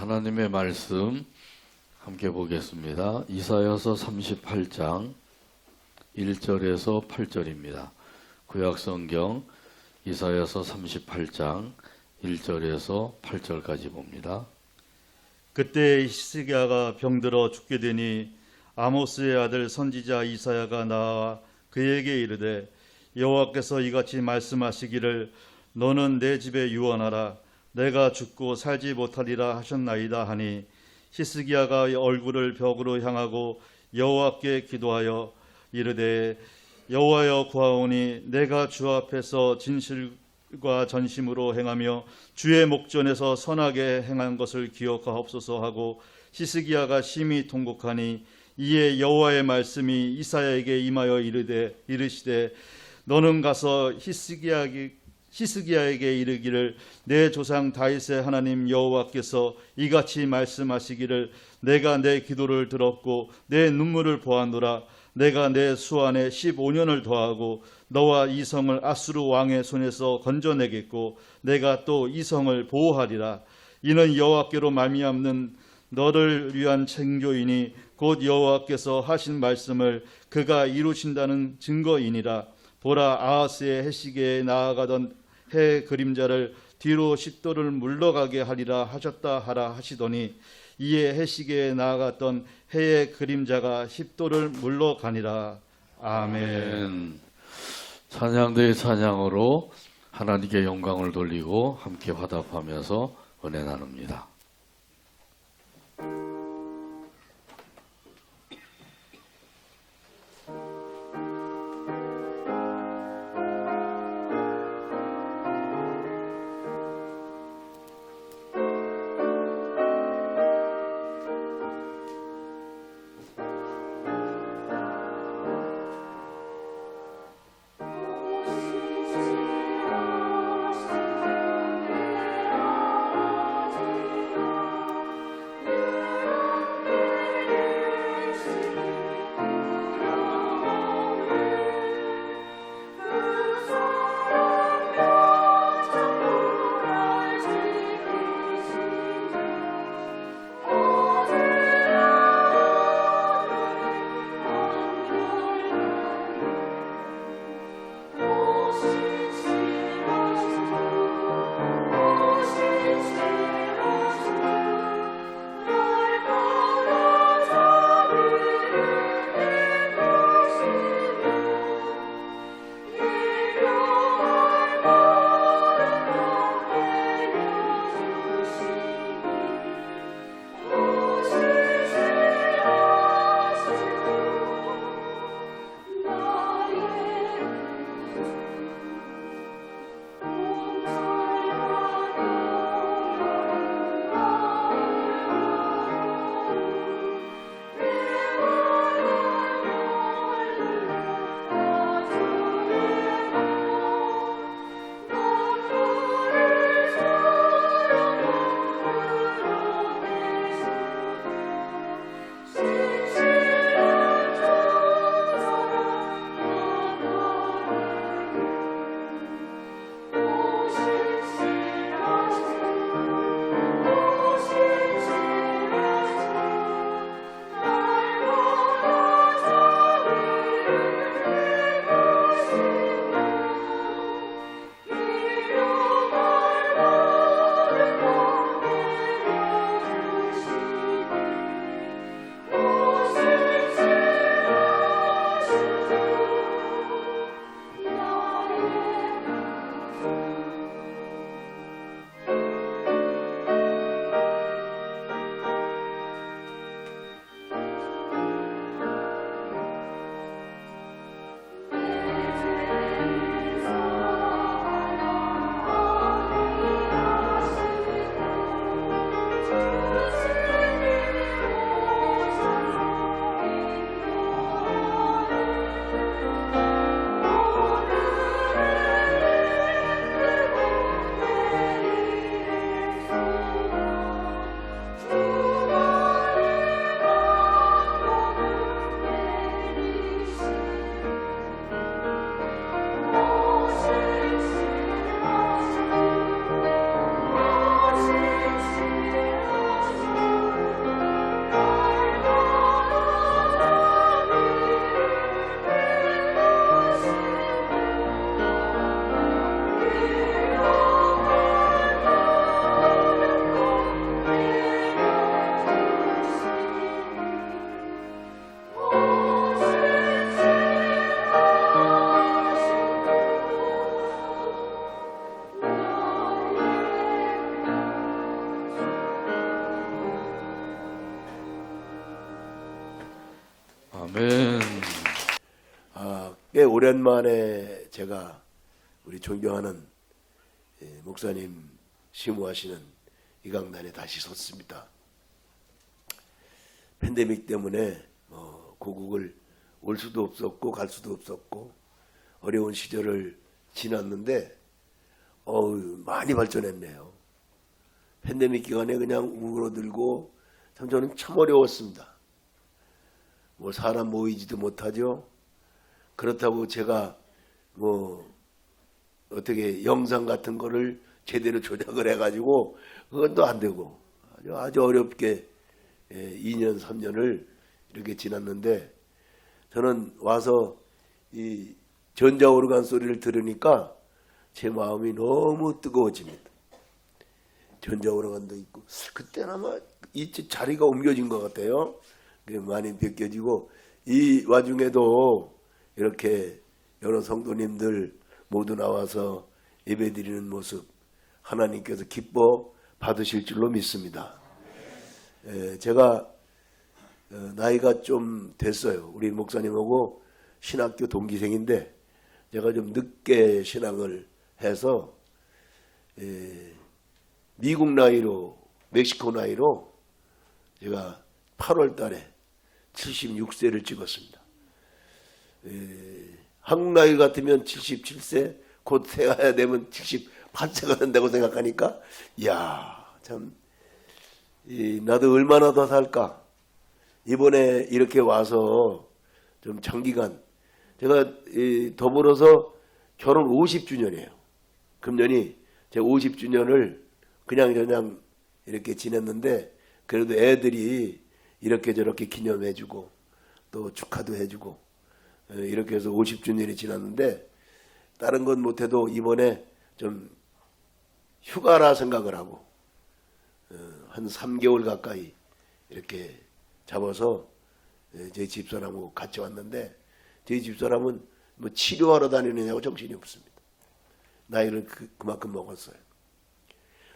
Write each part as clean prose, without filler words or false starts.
하나님의 말씀 함께 보겠습니다. 이사야서 38장 1절에서 8절입니다. 구약성경 이사야서 38장 1절에서 8절까지 봅니다. 그때 히스기야가 병들어 죽게 되니 아모스의 아들 선지자 이사야가 나와 그에게 이르되 여호와께서 이같이 말씀하시기를 너는 내 집에 유언하라 내가 죽고 살지 못하리라 하셨나이다 하니 히스기야가 얼굴을 벽으로 향하고 여호와께 기도하여 이르되 여호와여 구하오니 내가 주 앞에서 진실과 전심으로 행하며 주의 목전에서 선하게 행한 것을 기억하옵소서 하고 히스기야가 심히 통곡하니 이에 여호와의 말씀이 이사야에게 임하여 이르시되 너는 가서 히스기야에게 이르기를 내 조상 다윗의 하나님 여호와께서 이같이 말씀하시기를 내가 내 기도를 들었고 내 눈물을 보았노라. 내가 내 수 안에 15년을 더하고 너와 이 성을 아수르 왕의 손에서 건져내겠고 내가 또 이 성을 보호하리라. 이는 여호와께로 말미암는 너를 위한 창조이니 곧 여호와께서 하신 말씀을 그가 이루신다는 증거이니라. 보라 아하스의 해시계에 나아가던 해 그림자를 뒤로 십도를 물러가게 하리라 하셨다 하라 하시더니 이에 해시계에 나아갔던 해의 그림자가 십도를 물러가니라. 아멘. 찬양대의 찬양으로 하나님께 영광을 돌리고 함께 화답하면서 은혜 나눕니다. 아멘. 꽤 오랜만에 제가 우리 존경하는 목사님 시무하시는 이 강단에 다시 섰습니다. 팬데믹 때문에 고국을 올 수도 없었고 갈 수도 없었고 어려운 시절을 지났는데 많이 발전했네요. 팬데믹 기간에 그냥 우그러들고 참 저는 참 어려웠습니다. 뭐 사람 모이지도 못하죠. 그렇다고 제가 어떻게 영상 같은 거를 제대로 조작을 해가지고 그건 또 안 되고 아주 어렵게 2년 3년을 이렇게 지났는데 저는 와서 이 전자오르간 소리를 들으니까 제 마음이 너무 뜨거워집니다. 전자오르간도 있고 그때는 아마 이 자리가 옮겨진 것 같아요. 많이 벗겨지고 이 와중에도 이렇게 여러 성도님들 모두 나와서 예배드리는 모습 하나님께서 기뻐 받으실 줄로 믿습니다. 제가 나이가 좀 됐어요. 우리 목사님하고 신학교 동기생인데 제가 좀 늦게 신앙을 해서 미국 나이로 멕시코 나이로 제가 8월 달에 76세를 찍었습니다. 한국 나이 같으면 77세 곧 태어나야 되면 78세가 된다고 생각하니까 이야 참 나도 얼마나 더 살까. 이번에 이렇게 와서 좀 장기간 제가 더불어서 결혼 50주년이에요. 금년이 제 50주년을 그냥 이렇게 지냈는데 그래도 애들이 이렇게 저렇게 기념해주고 또 축하도 해주고 이렇게 해서 50주년이 지났는데 다른 건 못해도 이번에 좀 휴가라 생각을 하고 한 3개월 가까이 이렇게 잡아서 제 집사람하고 같이 왔는데 제 집사람은 뭐 치료하러 다니느냐고 정신이 없습니다. 나이를 그만큼 먹었어요.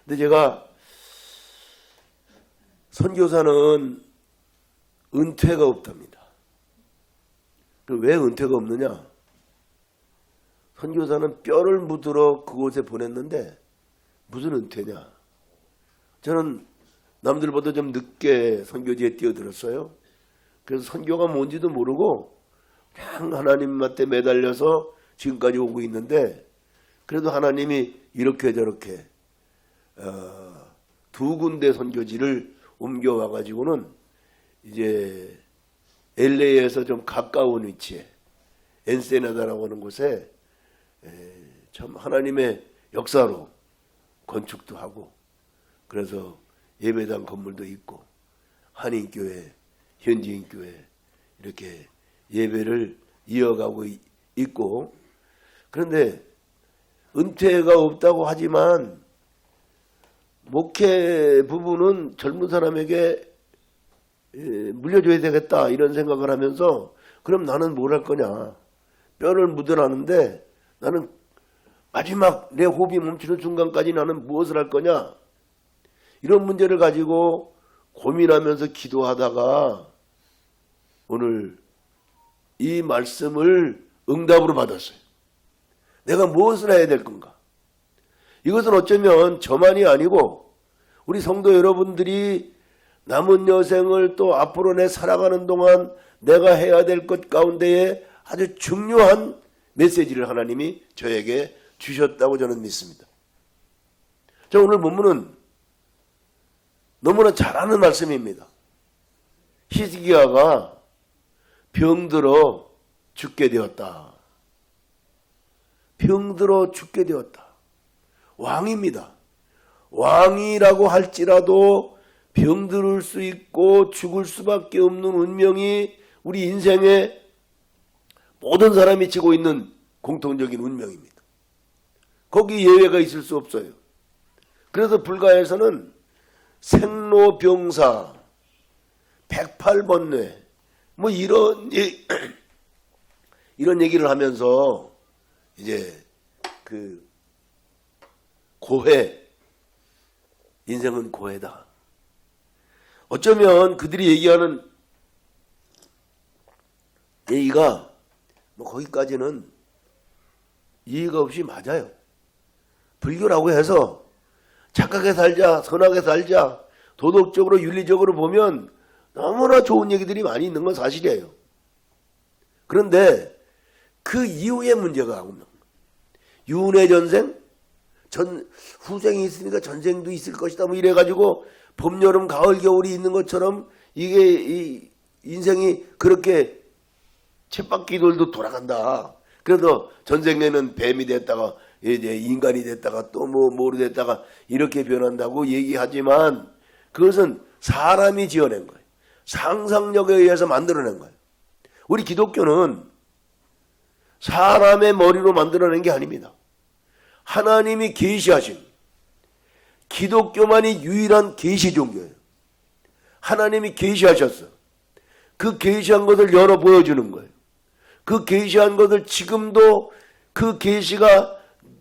근데 제가 선교사는 은퇴가 없답니다. 왜 은퇴가 없느냐? 선교사는 뼈를 묻으러 그곳에 보냈는데 무슨 은퇴냐? 저는 남들보다 좀 늦게 선교지에 뛰어들었어요. 그래서 선교가 뭔지도 모르고 그냥 하나님한테 매달려서 지금까지 오고 있는데 그래도 하나님이 이렇게 저렇게 두 군데 선교지를 옮겨와 가지고는 이제 LA에서 좀 가까운 위치에 엔세나다라고 하는 곳에 참 하나님의 역사로 건축도 하고 그래서 예배당 건물도 있고 한인교회, 현지인교회 이렇게 예배를 이어가고 있고 그런데 은퇴가 없다고 하지만 목회 부분은 젊은 사람에게 물려줘야 되겠다 이런 생각을 하면서 그럼 나는 뭘 할 거냐. 뼈를 묻으라는데 나는 마지막 내 호흡이 멈추는 순간까지 나는 무엇을 할 거냐. 이런 문제를 가지고 고민하면서 기도하다가 오늘 이 말씀을 응답으로 받았어요. 내가 무엇을 해야 될 건가. 이것은 어쩌면 저만이 아니고 우리 성도 여러분들이 남은 여생을 또 앞으로 내 살아가는 동안 내가 해야 될 것 가운데에 아주 중요한 메시지를 하나님이 저에게 주셨다고 저는 믿습니다. 자, 오늘 본문은 너무나 잘 아는 말씀입니다. 히스기야가 병들어 죽게 되었다. 병들어 죽게 되었다. 왕입니다. 왕이라고 할지라도 병들을 수 있고 죽을 수밖에 없는 운명이 우리 인생에 모든 사람이 지고 있는 공통적인 운명입니다. 거기 예외가 있을 수 없어요. 그래서 불가에서는 생로병사, 108번뇌 뭐 이런 얘기를 하면서 이제 그 고해, 인생은 고해다. 어쩌면 그들이 얘기하는 얘기가 뭐 거기까지는 이해가 없이 맞아요. 불교라고 해서 착하게 살자, 선하게 살자, 도덕적으로 윤리적으로 보면 너무나 좋은 얘기들이 많이 있는 건 사실이에요. 그런데 그 이후의 문제가 없는 거예요. 유은혜 전생, 후생이 있으니까 전생도 있을 것이다. 뭐 이래가지고 봄, 여름, 가을, 겨울이 있는 것처럼 이게 이 인생이 그렇게 쳇바퀴 돌도 돌아간다. 그래서 전생에는 뱀이 됐다가 이제 인간이 됐다가 또 뭐로 됐다가 이렇게 변한다고 얘기하지만 그것은 사람이 지어낸 거예요. 상상력에 의해서 만들어낸 거예요. 우리 기독교는 사람의 머리로 만들어낸 게 아닙니다. 하나님이 계시하신 기독교만이 유일한 계시 종교예요. 하나님이 계시하셨어. 그 계시한 것을 열어 보여주는 거예요. 그 계시한 것을 지금도 그 계시가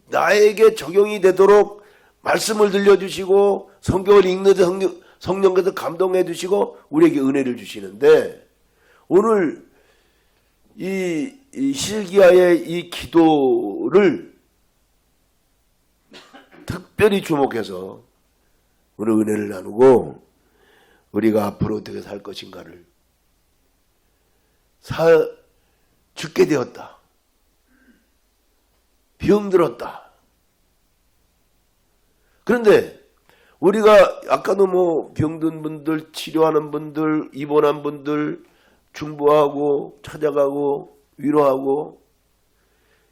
나에게 적용이 되도록 말씀을 들려주시고 성경을 읽는데 성령께서 감동해 주시고 우리에게 은혜를 주시는데 오늘 이 히스기야의 이 기도를 특별히 주목해서 오늘 은혜를 나누고 우리가 앞으로 어떻게 살 것인가를 죽게 되었다. 병들었다. 그런데 우리가 아까도 뭐 병든 분들, 치료하는 분들, 입원한 분들 중보하고 찾아가고 위로하고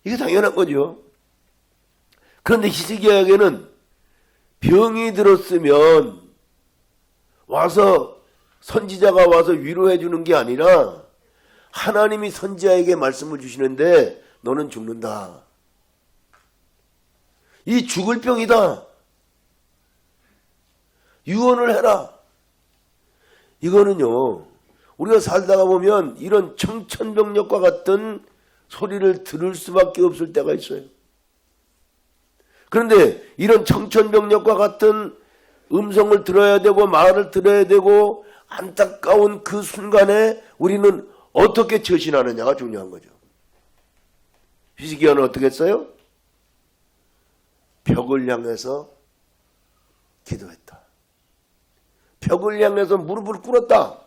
이게 당연한 거죠. 그런데 히스기야에게는 병이 들었으면 와서 선지자가 와서 위로해 주는 게 아니라 하나님이 선지자에게 말씀을 주시는데 너는 죽는다. 이 죽을 병이다. 유언을 해라. 이거는요. 우리가 살다가 보면 이런 청천벽력과 같은 소리를 들을 수밖에 없을 때가 있어요. 그런데 이런 청천벽력과 같은 음성을 들어야 되고 말을 들어야 되고 안타까운 그 순간에 우리는 어떻게 처신하느냐가 중요한 거죠. 히스기야는 어떻게 했어요? 벽을 향해서 기도했다. 벽을 향해서 무릎을 꿇었다.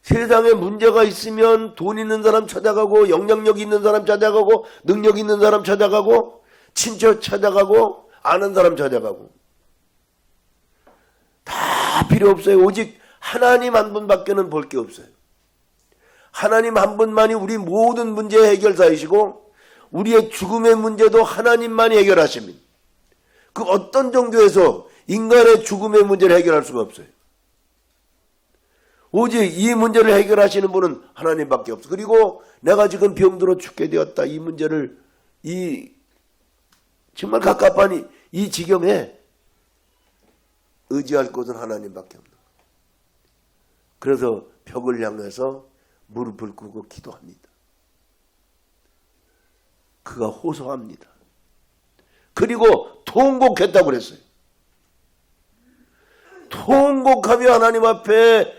세상에 문제가 있으면 돈 있는 사람 찾아가고 영향력 있는 사람 찾아가고 능력 있는 사람 찾아가고 친척 찾아가고 아는 사람 찾아가고 다 필요 없어요. 오직 하나님 한 분밖에는 볼 게 없어요. 하나님 한 분만이 우리 모든 문제의 해결사이시고 우리의 죽음의 문제도 하나님만이 해결하십니다. 그 어떤 종교에서 인간의 죽음의 문제를 해결할 수가 없어요. 오직 이 문제를 해결하시는 분은 하나님밖에 없어. 그리고 내가 지금 병들어 죽게 되었다. 이 문제를 정말 갑갑한 이 지경에 의지할 곳은 하나님밖에 없는 거예요. 그래서 벽을 향해서 무릎을 꿇고 기도합니다. 그가 호소합니다. 그리고 통곡했다고 그랬어요. 통곡하며 하나님 앞에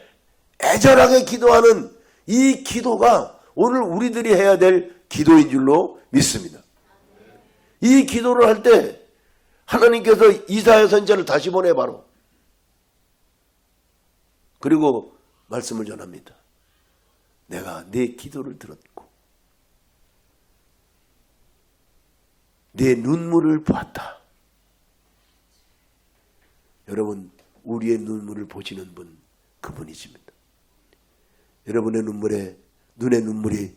애절하게 기도하는 이 기도가 오늘 우리들이 해야 될 기도인 줄로 믿습니다. 이 기도를 할 때 하나님께서 이사야 선지자를 다시 보내 바로 그리고 말씀을 전합니다. 내가 네 기도를 들었고 네 눈물을 보았다. 여러분 우리의 눈물을 보시는 분 그분이십니다. 여러분의 눈의 눈물이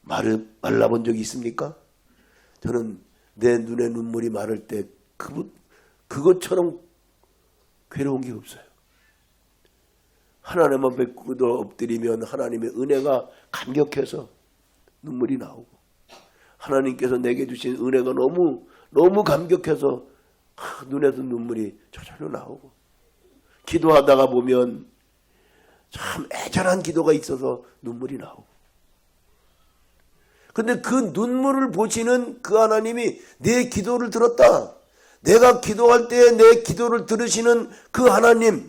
말라본 적이 있습니까? 저는 내 눈의 눈물이 마를 때 그것처럼 괴로운 게 없어요. 하나님 앞에 엎드리면 하나님의 은혜가 감격해서 눈물이 나오고 하나님께서 내게 주신 은혜가 너무 감격해서 눈에서 눈물이 저절로 나오고 기도하다가 보면 참 애절한 기도가 있어서 눈물이 나오고 근데 그 눈물을 보시는 그 하나님이 내 기도를 들었다. 내가 기도할 때 내 기도를 들으시는 그 하나님이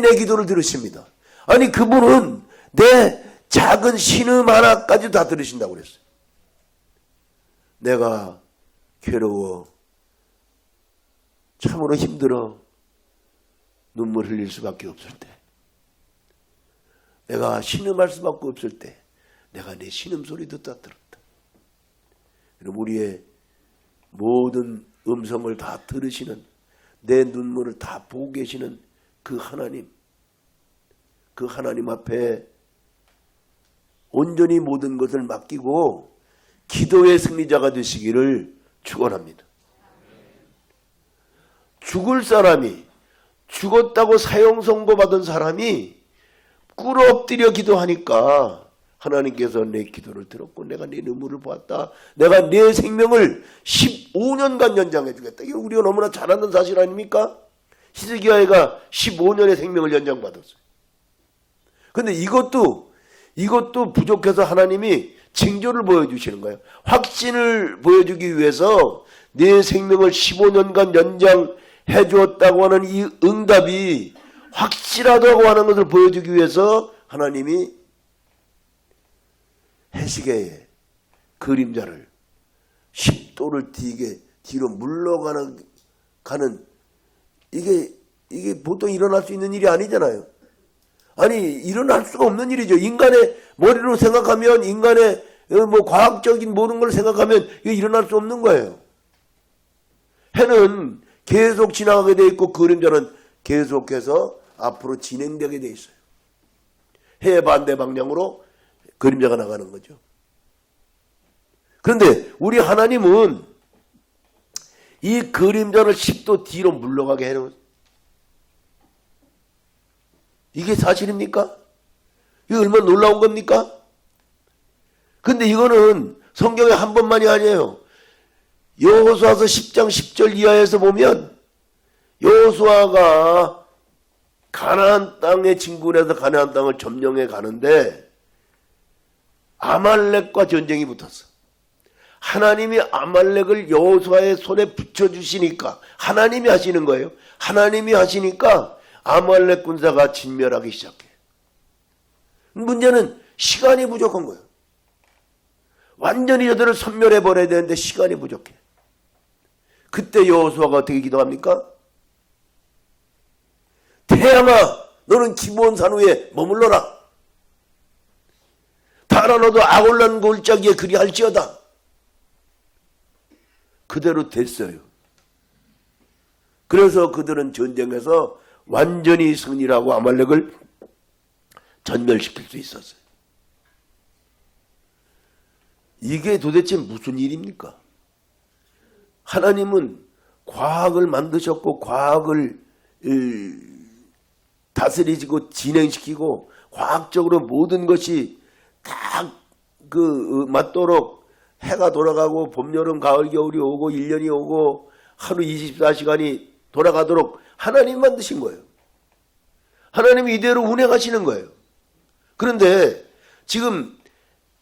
내 기도를 들으십니다. 아니 그분은 내 작은 신음 하나까지도 다 들으신다고 그랬어요. 내가 괴로워, 참으로 힘들어, 눈물 흘릴 수밖에 없을 때, 내가 신음할 수밖에 없을 때 내가 내 신음소리 듣다 들었다. 그럼 우리의 모든 음성을 다 들으시는, 내 눈물을 다 보고 계시는 그 하나님, 그 하나님 앞에 온전히 모든 것을 맡기고 기도의 승리자가 되시기를 축원합니다. 죽을 사람이, 죽었다고 사형 선고받은 사람이 꿇어 엎드려 기도하니까 하나님께서 내 기도를 들었고 내가 내 눈물을 보았다. 내가 내 생명을 15년간 연장해 주겠다. 이게 우리가 너무나 잘 아는 사실 아닙니까? 히스기야가 15년의 생명을 연장받았어요. 근데 이것도 부족해서 하나님이 징조를 보여주시는 거예요. 확신을 보여주기 위해서 내 생명을 15년간 연장해 주었다고 하는 이 응답이 확실하다고 하는 것을 보여주기 위해서 하나님이 해시계의 그림자를 10도를 뒤로 물러가는 이게 보통 일어날 수 있는 일이 아니잖아요. 아니, 일어날 수가 없는 일이죠. 인간의 머리로 생각하면, 인간의 과학적인 모든 걸 생각하면 이게 일어날 수 없는 거예요. 해는 계속 지나가게 돼 있고 그림자는 계속해서 앞으로 진행되게 돼 있어요. 해의 반대 방향으로 그림자가 나가는 거죠. 그런데 우리 하나님은 이 그림자를 10도 뒤로 물러가게 해놓은, 이게 사실입니까? 이게 얼마나 놀라운 겁니까? 근데 이거는 성경에 한 번만이 아니에요. 여호수아서 10장 10절 이하에서 보면 여호수아가 가나안 땅에 진군해서 가나안 땅을 점령해 가는데 아말렉과 전쟁이 붙었어. 하나님이 아말렉을 여호수아의 손에 붙여주시니까, 하나님이 하시는 거예요. 하나님이 하시니까 아말렉 군사가 진멸하기 시작해. 문제는 시간이 부족한 거예요. 완전히 저들을 섬멸해버려야 되는데 시간이 부족해. 그때 여호수아가 어떻게 기도합니까? 태양아, 너는 기브온 위에 머물러라. 달아, 너도 아골란 골짜기에 그리할지어다. 그대로 됐어요. 그래서 그들은 전쟁에서 완전히 승리하고 아말렉을 전멸시킬 수 있었어요. 이게 도대체 무슨 일입니까? 하나님은 과학을 만드셨고 과학을 다스리시고 진행시키고 과학적으로 모든 것이 다 맞도록 해가 돌아가고 봄, 여름, 가을, 겨울이 오고 1년이 오고 하루 24시간이 돌아가도록 하나님 만드신 거예요. 하나님이 이대로 운행하시는 거예요. 그런데 지금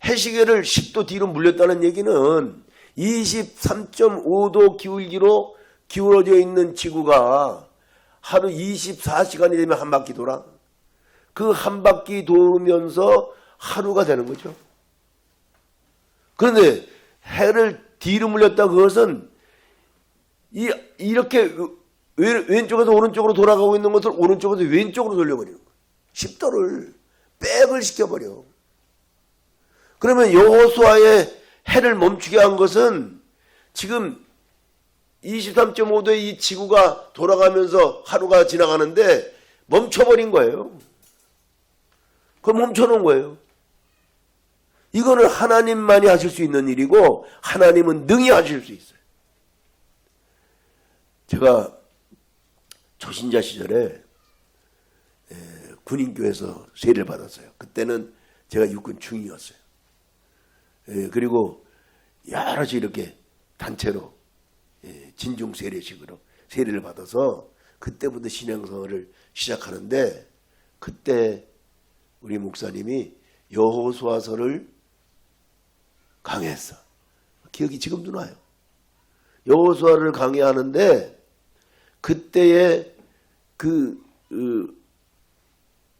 해시계를 10도 뒤로 물렸다는 얘기는 23.5도 기울기로 기울어져 있는 지구가 하루 24시간이 되면 한 바퀴 돌아. 그 한 바퀴 돌면서 하루가 되는 거죠. 그런데 해를 뒤로 물렸다, 그것은 이렇게 왼쪽에서 오른쪽으로 돌아가고 있는 것을 오른쪽에서 왼쪽으로 돌려버리는 거예요. 10도를 백을 시켜버려. 그러면 여호수아의 해를 멈추게 한 것은 지금 23.5도의 이 지구가 돌아가면서 하루가 지나가는데 멈춰버린 거예요. 그걸 멈춰놓은 거예요. 이거는 하나님만이 하실 수 있는 일이고 하나님은 능히 하실 수 있어요. 제가 초신자 시절에 군인교회에서 세례를 받았어요. 그때는 제가 육군 중이었어요. 그리고 여럿이 이렇게 단체로 진중 세례식으로 세례를 받아서 그때부터 신앙생활을 시작하는데, 그때 우리 목사님이 여호수아서를 강해했어. 기억이 지금도 나요. 여호수아를 강해하는데 그때의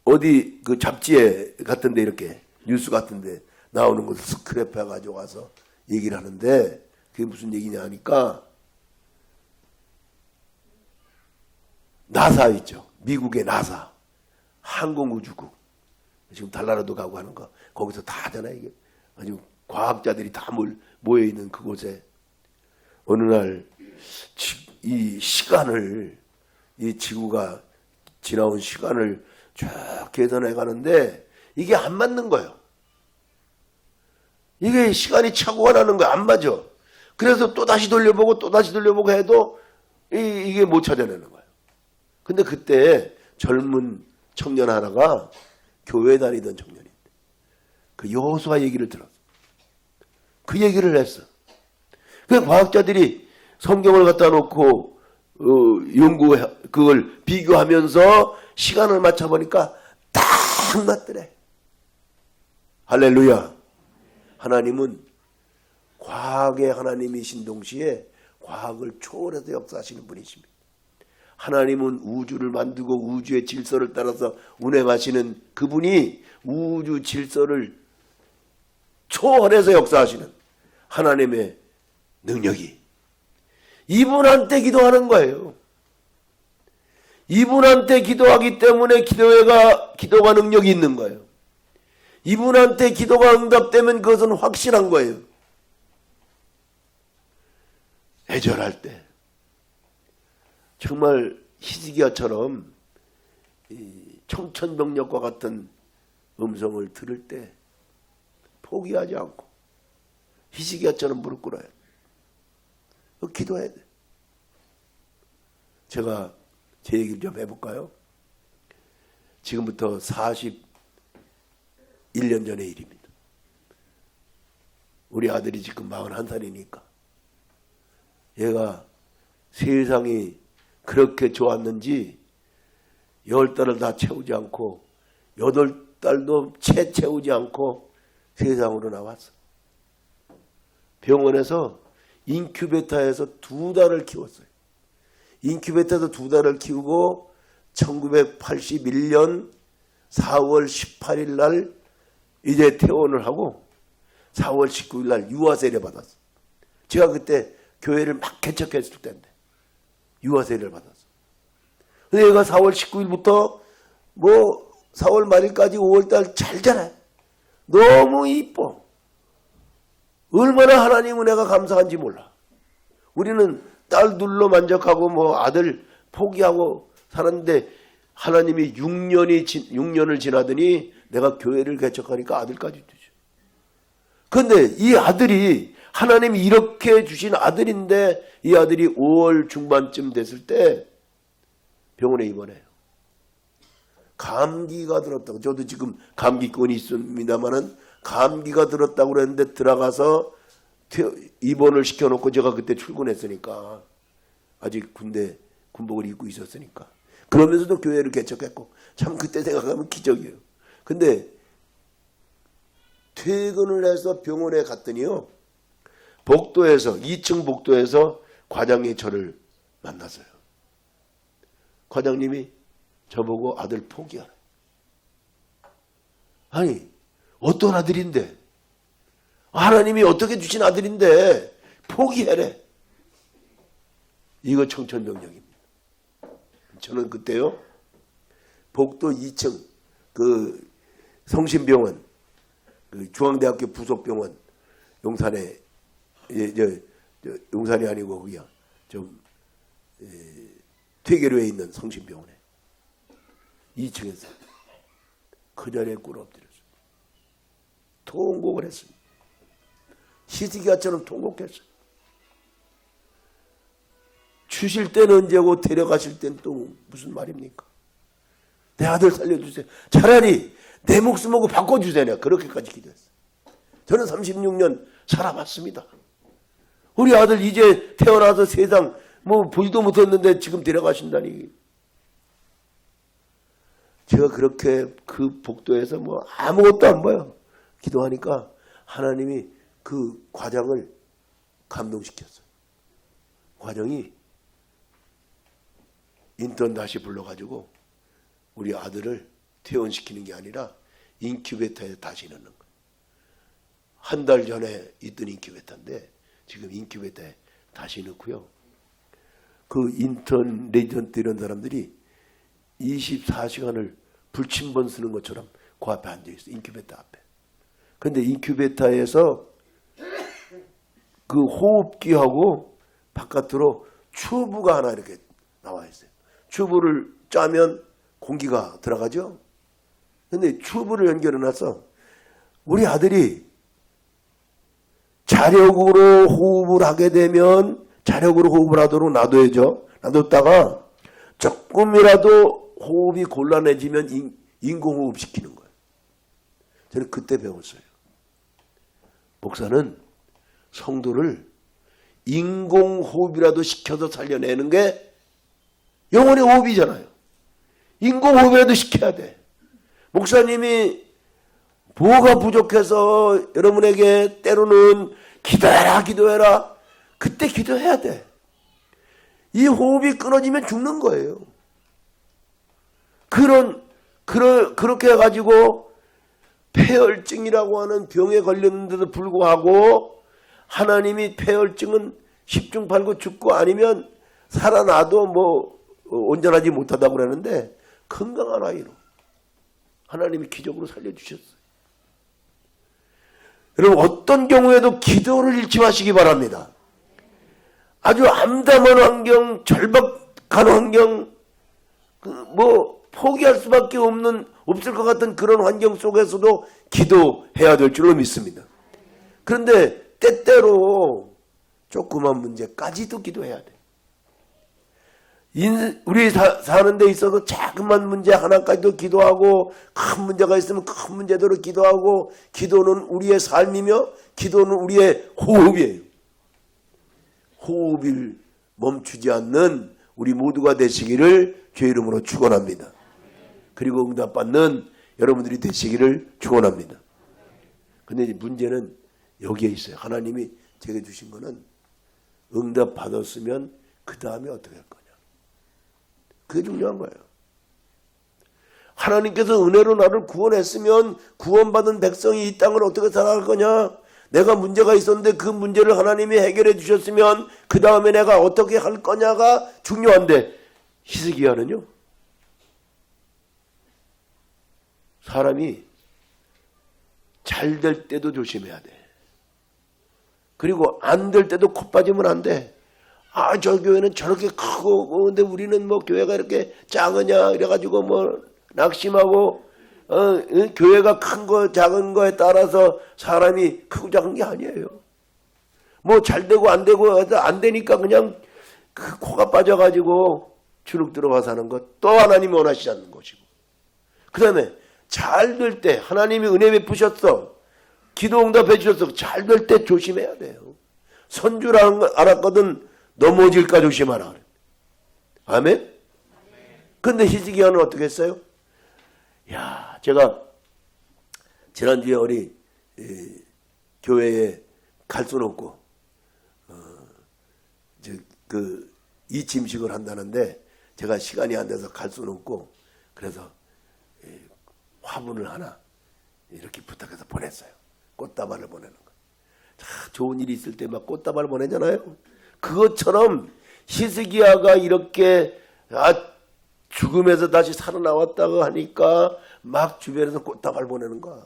어디 그 잡지에 같은데 이렇게 뉴스 같은데 나오는 것을 스크랩 해가지고 와서 얘기를 하는데 그게 무슨 얘기냐 하니까 나사 있죠. 미국의 나사. 항공우주국. 지금 달나라도 가고 하는 거. 거기서 다 하잖아요. 이게 아주 과학자들이 다 모여있는 그곳에 어느 날 이 시간을 이 지구가 지나온 시간을 쭉 계산해 가는데 이게 안 맞는 거예요. 이게 시간이 착오가 나는 거야. 안 맞아. 그래서 또 다시 돌려보고 또 다시 돌려보고 해도 이게 못 찾아내는 거예요. 근데 그때 젊은 청년 하나가 교회 다니던 청년인데 그 여호수아 얘기를 들었어. 그 얘기를 했어. 그 과학자들이 성경을 갖다 놓고 그걸 비교하면서 시간을 맞춰보니까 딱 맞더래. 할렐루야. 하나님은 과학의 하나님이신 동시에 과학을 초월해서 역사하시는 분이십니다. 하나님은 우주를 만들고 우주의 질서를 따라서 운행하시는 그분이 우주 질서를 초월해서 역사하시는 하나님의 능력이 이분한테 기도하는 거예요. 이분한테 기도하기 때문에 기도가 능력이 있는 거예요. 이분한테 기도가 응답되면 그것은 확실한 거예요. 애절할 때 정말 히스기야처럼 청천벽력과 같은 음성을 들을 때 포기하지 않고 히스기야처럼 무릎 꿇어야 돼. 기도해야 돼. 제가 제 얘기를 좀 해볼까요? 지금부터 41년 전의 일입니다. 우리 아들이 지금 41살이니까 얘가 세상이 그렇게 좋았는지 10달을 다 채우지 않고 8달도 채우지 않고 세상으로 나왔어. 병원에서 인큐베이터에서 2달을 키웠어요. 인큐베이터에서 2달을 키우고 1981년 4월 18일 날 이제 퇴원을 하고 4월 19일 날 유아세례 받았어. 제가 그때 교회를 막 개척했을 때인데 유아세례를 받았어. 근데 얘가 4월 19일부터 4월 말일까지 5월달 잘 자라요. 너무 이뻐. 얼마나 하나님 은혜가 감사한지 몰라. 우리는 딸 둘로 만족하고 아들 포기하고 살았는데 하나님이 6년을 지나더니 내가 교회를 개척하니까 아들까지 주죠. 그런데 이 아들이 하나님이 이렇게 주신 아들인데 이 아들이 5월 중반쯤 됐을 때 병원에 입원해요. 감기가 들었다고. 저도 지금 감기권이 있습니다만은 감기가 들었다고 그랬는데 들어가서 입원을 시켜놓고 제가 그때 출근했으니까 아직 군복을 입고 있었으니까 그러면서도 교회를 개척했고 참 그때 생각하면 기적이에요. 근데 퇴근을 해서 병원에 갔더니요. 복도에서 2층 복도에서 과장이 저를 만났어요. 과장님이 저보고 아들 포기하라. 아니 어떤 아들인데 하나님이 어떻게 주신 아들인데 포기해래. 이거 청천벽력입니다. 저는 그때요 복도 2층 그 성심병원 그 중앙대학교 부속병원 용산에 용산이 아니고 거기야 좀 퇴계로에 있는 성심병원에 2층에서 그 자리에 꿇어 엎드렸어요. 통곡을 했습니다. 히스기야처럼 통곡했어요. 주실 때는 언제고 데려가실 때는 또 무슨 말입니까? 내 아들 살려주세요. 차라리 내 목숨하고 바꿔주세요. 내가 그렇게까지 기도했어요. 저는 36년 살아봤습니다. 우리 아들 이제 태어나서 세상 보지도 못했는데 지금 데려가신다니. 제가 그렇게 그 복도에서 아무것도 안 보여. 기도하니까 하나님이 그 과장을 감동시켰어요. 과장이 인턴 다시 불러가지고 우리 아들을 퇴원시키는 게 아니라 인큐베이터에 다시 넣는 거예요. 한 달 전에 있던 인큐베이터인데 지금 인큐베이터에 다시 넣고요. 그 인턴, 레지던트 이런 사람들이 24시간을 불침번 쓰는 것처럼 그 앞에 앉아있어. 인큐베이터 앞에. 그런데 인큐베이터에서 그 호흡기하고 바깥으로 튜브가 하나 이렇게 나와 있어요. 튜브를 짜면 공기가 들어가죠. 근데 튜브를 연결해놔서 우리 아들이 자력으로 호흡을 하게 되면 자력으로 호흡을 하도록 놔둬야죠. 놔뒀다가 조금이라도 호흡이 곤란해지면 인공호흡 시키는 거예요. 저는 그때 배웠어요. 목사는 성도를 인공호흡이라도 시켜서 살려내는 게 영혼의 호흡이잖아요. 인공호흡이라도 시켜야 돼. 목사님이 뭐가 부족해서 여러분에게 때로는 기도해라 기도해라 그때 기도해야 돼. 이 호흡이 끊어지면 죽는 거예요. 그렇게 해가지고 폐혈증이라고 하는 병에 걸렸는데도 불구하고 하나님이 폐혈증은 10중 8구 죽고 아니면 살아나도 뭐 온전하지 못하다고 그러는데 건강한 아이로 하나님이 기적으로 살려주셨어요. 여러분 어떤 경우에도 기도를 잃지 마시기 바랍니다. 아주 암담한 환경, 절박한 환경, 뭐 포기할 수밖에 없을 것 같은 그런 환경 속에서도 기도해야 될 줄로 믿습니다. 그런데 때때로 조그만 문제까지도 기도해야 돼. 우리 사는 데 있어서 작은 문제 하나까지도 기도하고 큰 문제가 있으면 큰 문제대로 기도하고 기도는 우리의 삶이며 기도는 우리의 호흡이에요. 호흡을 멈추지 않는 우리 모두가 되시기를 주의 이름으로 축원합니다. 그리고 응답받는 여러분들이 되시기를 축원합니다. 근데 문제는 여기에 있어요. 하나님이 제게 주신 거는 응답받았으면 그 다음에 어떻게 할 거냐. 그게 중요한 거예요. 하나님께서 은혜로 나를 구원했으면 구원받은 백성이 이 땅을 어떻게 살아갈 거냐. 내가 문제가 있었는데 그 문제를 하나님이 해결해 주셨으면 그 다음에 내가 어떻게 할 거냐가 중요한데 히스기야는요. 사람이 잘 될 때도 조심해야 돼. 그리고 안 될 때도 코 빠지면 안 돼. 아, 저 교회는 저렇게 크고, 근데 우리는 뭐 교회가 이렇게 작으냐, 이래가지고 뭐 낙심하고, 교회가 큰 거, 작은 거에 따라서 사람이 크고 작은 게 아니에요. 뭐 잘 되고 안 되고, 안 되니까 그냥 그 코가 빠져가지고 주눅 들어가 사는 것, 또 하나님이 원하시지 않는 것이고. 그 다음에 잘 될 때, 하나님이 은혜 베푸셨어. 기도 응답해 주셨어. 잘 될 때 조심해야 돼요. 선주라는 걸 알았거든. 넘어질까 조심하라. 아멘? 근데 히스기야는 어떻게 했어요? 야, 제가 지난주에 우리 교회에 갈 수는 없고 이 짐식을 한다는데 제가 시간이 안 돼서 갈 수는 없고 그래서 화분을 하나 이렇게 부탁해서 보냈어요. 꽃다발을 보내는 거. 좋은 일이 있을 때 막 꽃다발 보내잖아요. 그것처럼 히스기야가 이렇게 죽음에서 다시 살아나왔다고 하니까 막 주변에서 꽃다발 보내는 거야.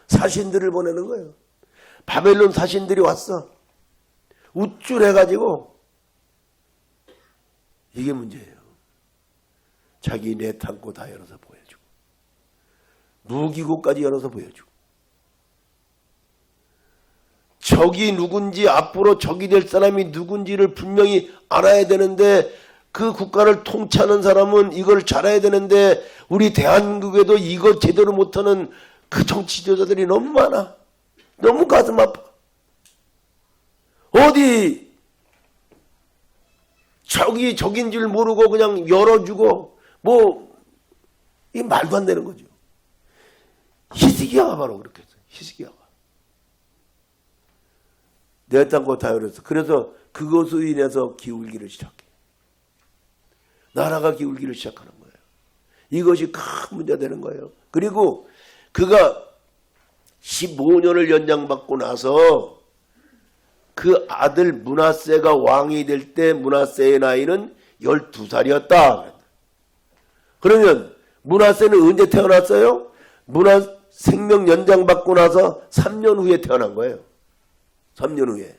사신들을 보내는 거예요. 바벨론 사신들이 왔어. 우쭐해가지고 이게 문제예요. 자기 내탕고 다 열어서 보여주고 무기고까지 열어서 보여주고 적이 누군지 앞으로 적이 될 사람이 누군지를 분명히 알아야 되는데 그 국가를 통치하는 사람은 이걸 잘 알아야 되는데 우리 대한민국에도 이거 제대로 못하는 그 정치 지도자들이 너무 많아. 너무 가슴 아파. 어디 적인 줄 모르고 그냥 열어주고 이 말도 안 되는 거죠. 히스기야가 바로 그렇게 했어요. 히스기야가. 내 땅과 다 열었어. 그래서 그것으로 인해서 기울기를 시작해. 나라가 기울기를 시작하는 거예요. 이것이 큰 문제가 되는 거예요. 그리고 그가 15년을 연장받고 나서 그 아들 므낫세가 왕이 될 때 므낫세의 나이는 12살이었다. 그러면 므낫세는 언제 태어났어요? 생명 연장받고 나서 3년 후에 태어난 거예요. 3년 후에.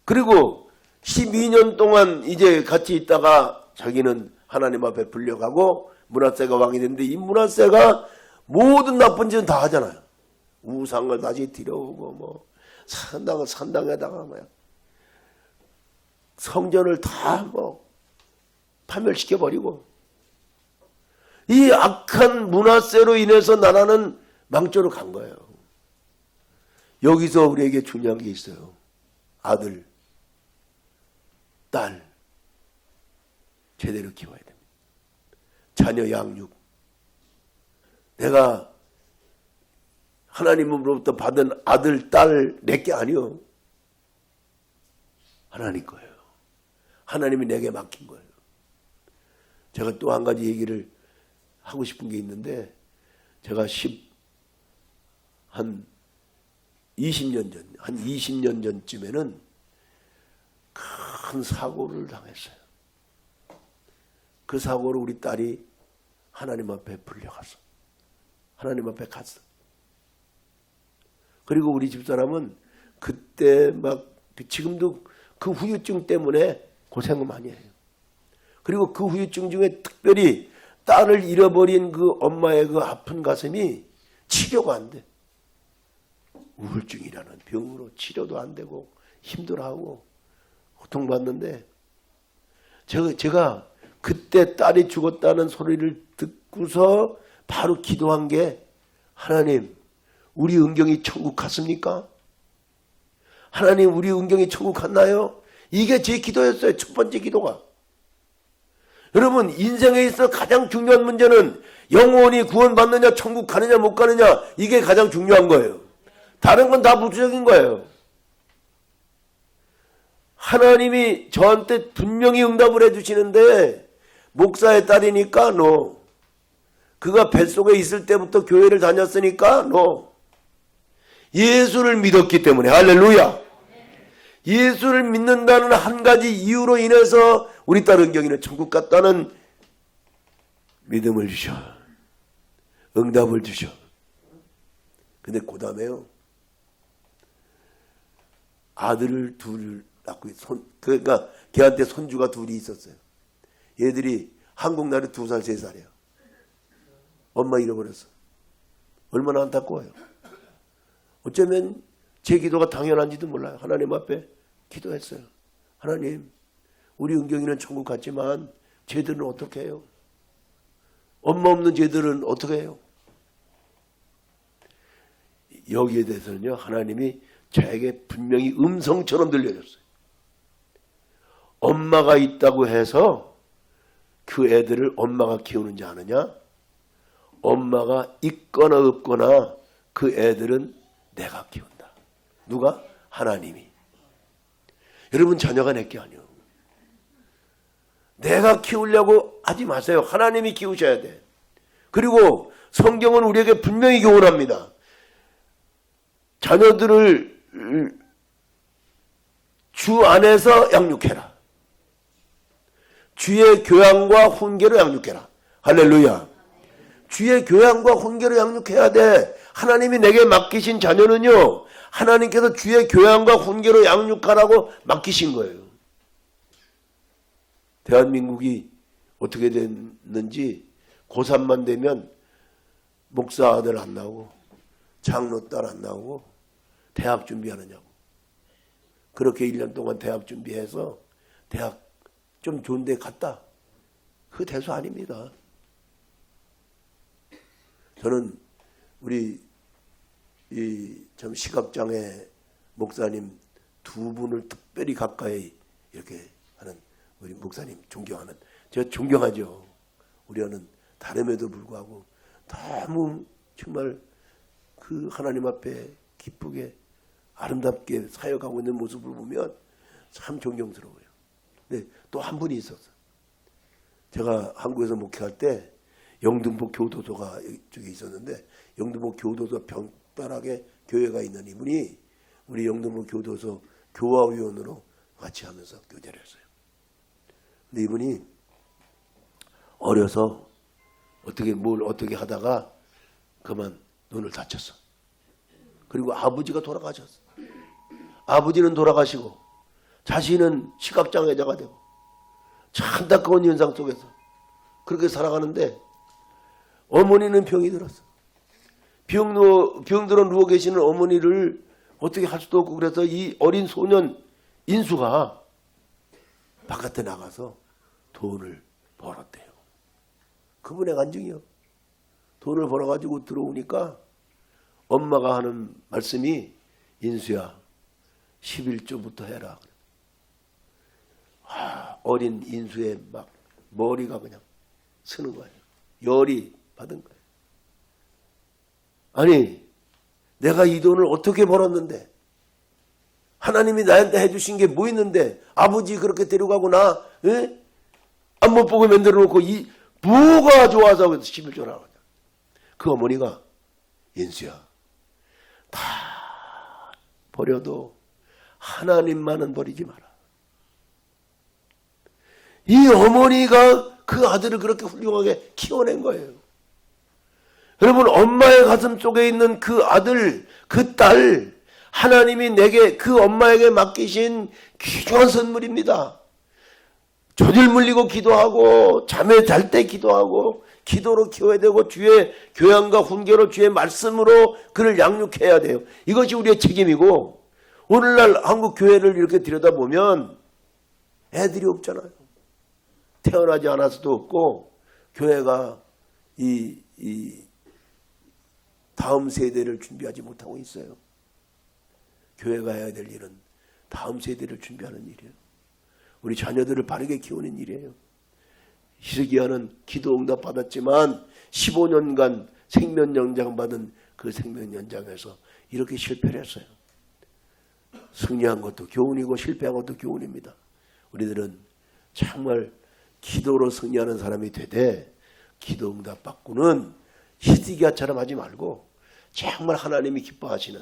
그리고 12년 동안 이제 같이 있다가 자기는 하나님 앞에 불려가고 므낫세가 왕이 됐는데, 이 므낫세가 모든 나쁜 짓은 다 하잖아요. 우상을 다시 들여오고 뭐 산당에다가 뭐야 성전을 다 뭐 파멸시켜 버리고, 이 악한 므낫세로 인해서 나라는 망조로 간 거예요. 여기서 우리에게 중요한 게 있어요. 아들, 딸 제대로 키워야 됩니다. 자녀 양육. 내가 하나님으로부터 받은 아들, 딸 내게 아니요. 하나님 거예요. 하나님이 내게 맡긴 거예요. 제가 또 한 가지 얘기를 하고 싶은 게 있는데, 제가 한 20년 전쯤에는 큰 사고를 당했어요. 그 사고로 우리 딸이 하나님 앞에 불려갔어. 하나님 앞에 갔어. 그리고 우리 집사람은 그때 막 지금도 그 후유증 때문에 고생을 많이 해요. 그리고 그 후유증 중에 특별히 딸을 잃어버린 그 엄마의 그 아픈 가슴이 치료가 안 돼. 우울증이라는 병으로 치료도 안 되고 힘들어하고 고통받는데, 제가 그때 딸이 죽었다는 소리를 듣고서 바로 기도한 게, 하나님, 우리 은경이 천국 갔습니까? 하나님, 우리 은경이 천국 갔나요? 이게 제 기도였어요. 첫 번째 기도가. 여러분, 인생에 있어 가장 중요한 문제는 영혼이 구원받느냐, 천국 가느냐 못 가느냐, 이게 가장 중요한 거예요. 다른 건 다 부수적인 거예요. 하나님이 저한테 분명히 응답을 해주시는데, 목사의 딸이니까 no. 그가 뱃속에 있을 때부터 교회를 다녔으니까 no. 예수를 믿었기 때문에, 할렐루야. 예수를 믿는다는 한 가지 이유로 인해서 우리 딸 은경이는 천국 갔다는 믿음을 주셔. 응답을 주셔. 근데 그 다음에요, 아들을 둘 낳고, 그러니까 걔한테 손주가 둘이 있었어요. 얘들이 한국 나이 2살, 3살이에요. 엄마 잃어버렸어. 얼마나 안타까워요. 어쩌면 제 기도가 당연한지도 몰라요. 하나님 앞에 기도했어요. 하나님, 우리 은경이는 천국 갔지만 쟤들은 어떻게 해요? 엄마 없는 쟤들은 어떻게 해요? 여기에 대해서는요, 하나님이 저에게 분명히 음성처럼 들려줬어요. 엄마가 있다고 해서 그 애들을 엄마가 키우는지 아느냐? 엄마가 있거나 없거나 그 애들은 내가 키운다. 누가? 하나님이. 여러분, 자녀가 내게 아니요. 내가 키우려고 하지 마세요. 하나님이 키우셔야 돼. 그리고 성경은 우리에게 분명히 교훈합니다. 자녀들을 주 안에서 양육해라. 주의 교양과 훈계로 양육해라. 할렐루야. 주의 교양과 훈계로 양육해야 돼. 하나님이 내게 맡기신 자녀는요, 하나님께서 주의 교양과 훈계로 양육하라고 맡기신 거예요. 대한민국이 어떻게 됐는지, 고3만 되면 목사 아들 안 나오고 장로 딸 안 나오고 대학 준비하느냐고. 그렇게 1년 동안 대학 준비해서 대학 좀 좋은 데 갔다. 그 대수 아닙니다. 저는 우리 참 시각장애 목사님 두 분을 특별히 가까이 이렇게 하는 우리 목사님 존경하는, 제가 존경하죠. 우리는 다름에도 불구하고 너무 정말 그 하나님 앞에 기쁘게 아름답게 사역하고 있는 모습을 보면 참 존경스러워요. 근데 또 한 분이 있었어요. 제가 한국에서 목회할 때 영등포 교도소가 이쪽에 있었는데 영등포 교도소 벽다락에 교회가 있는 이분이 우리 영등포 교도소 교화위원으로 같이 하면서 교제를 했어요. 근데 이분이 어려서 어떻게 하다가 그만 눈을 다쳤어. 그리고 아버지가 돌아가셨어. 아버지는 돌아가시고 자신은 시각장애자가 되고 참 안타까운 현상 속에서 그렇게 살아가는데 어머니는 병이 들었어. 병들어 누워 계시는 어머니를 어떻게 할 수도 없고 그래서 이 어린 소년 인수가 바깥에 나가서 돈을 벌었대요. 그분의 간증이요. 돈을 벌어가지고 들어오니까 엄마가 하는 말씀이 인수야 11조부터 해라. 어린 인수의 막 머리가 그냥 쓰는 거예요. 열이 받은 거예요. 아니 내가 이 돈을 어떻게 벌었는데 하나님이 나한테 해주신 게 뭐 있는데 아버지 그렇게 데려가고 나 안 못 보고 만들어 놓고 이 뭐가 좋아서 11조라고 하냐. 그 어머니가 인수야 다 버려도 하나님만은 버리지 마라. 이 어머니가 그 아들을 그렇게 훌륭하게 키워낸 거예요. 여러분 엄마의 가슴 속에 있는 그 아들, 그 딸 하나님이 내게 그 엄마에게 맡기신 귀중한 선물입니다. 조질 물리고 기도하고 잠에 잘 때 기도하고 기도로 키워야 되고 주의 교양과 훈계로 주의 말씀으로 그를 양육해야 돼요. 이것이 우리의 책임이고 오늘날 한국 교회를 이렇게 들여다보면 애들이 없잖아요. 태어나지 않아서도 없고 교회가 이 다음 세대를 준비하지 못하고 있어요. 교회가 해야 될 일은 다음 세대를 준비하는 일이에요. 우리 자녀들을 바르게 키우는 일이에요. 히스기야는 기도 응답 받았지만 15년간 생명 연장 받은 그 생명 연장에서 이렇게 실패를 했어요. 승리한 것도 교훈이고 실패한 것도 교훈입니다. 우리들은 정말 기도로 승리하는 사람이 되되 기도 응답 받고는 히스기야처럼 하지 말고 정말 하나님이 기뻐하시는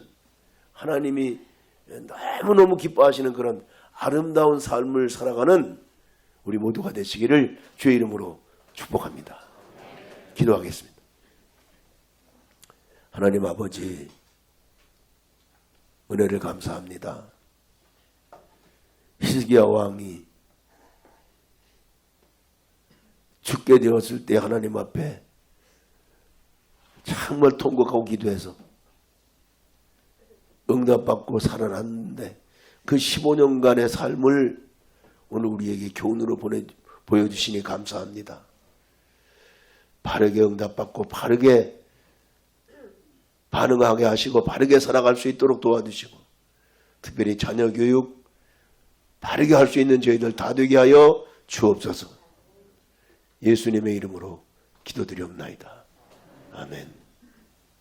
하나님이 너무너무 기뻐하시는 그런 아름다운 삶을 살아가는 우리 모두가 되시기를 주의 이름으로 축복합니다. 기도하겠습니다. 하나님 아버지 은혜를 감사합니다. 히스기야 왕이 죽게 되었을 때 하나님 앞에 정말 통곡하고 기도해서 응답받고 살아났는데 그 15년간의 삶을 오늘 우리에게 교훈으로 보여주시니 감사합니다. 바르게 응답받고 바르게 반응하게 하시고 바르게 살아갈 수 있도록 도와주시고 특별히 자녀 교육 바르게 할 수 있는 저희들 다 되게 하여 주옵소서. 예수님의 이름으로 기도드리옵나이다. 아멘.